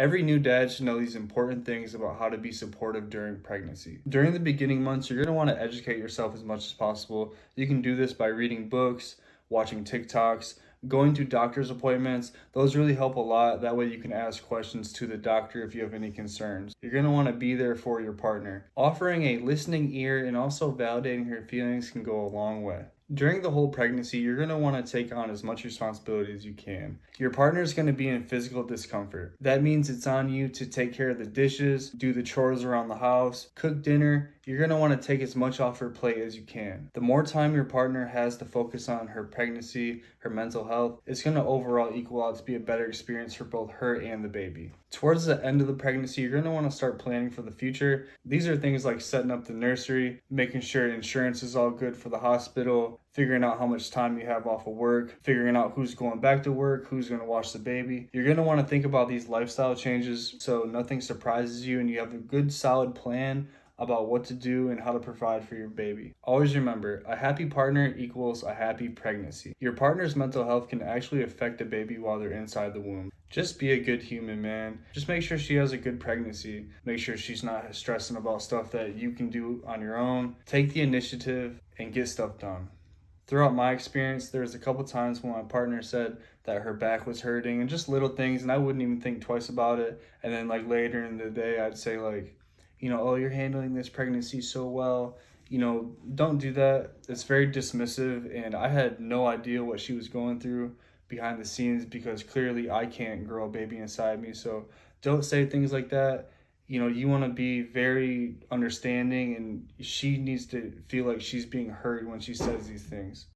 Every new dad should know these important things about how to be supportive during pregnancy. During the beginning months, you're going to want to educate yourself as much as possible. You can do this by reading books, watching TikToks, going to doctor's appointments. Those really help a lot. That way, you can ask questions to the doctor if you have any concerns. You're going to want to be there for your partner. Offering a listening ear and also validating her feelings can go a long way. During the whole pregnancy, you're going to want to take on as much responsibility as you can. Your partner is going to be in physical discomfort. That means it's on you to take care of the dishes, do the chores around the house, cook dinner. You're going to want to take as much off her plate as you can. The more time your partner has to focus on her pregnancy, her mental health, it's going to overall equal out to be a better experience for both her and the baby. Towards the end of the pregnancy, you're going to want to start planning for the future. These are things like setting up the nursery, making sure insurance is all good for the hospital, figuring out how much time you have off of work, figuring out who's going back to work, who's going to watch the baby. You're going to want to think about these lifestyle changes so nothing surprises you and you have a good solid plan about what to do and how to provide for your baby. Always remember, a happy partner equals a happy pregnancy. Your partner's mental health can actually affect a baby while they're inside the womb. Just be a good human, man. Just make sure she has a good pregnancy. Make sure she's not stressing about stuff that you can do on your own. Take the initiative and get stuff done. Throughout my experience, there was a couple times when my partner said that her back was hurting and just little things, and I wouldn't even think twice about it. And then like later in the day, I'd say like, oh, you're handling this pregnancy so well. Don't do that. It's very dismissive, and I had no idea what she was going through behind the scenes because clearly I can't grow a baby inside me. So don't say things like that. You want to be very understanding, and she needs to feel like she's being heard when she says these things.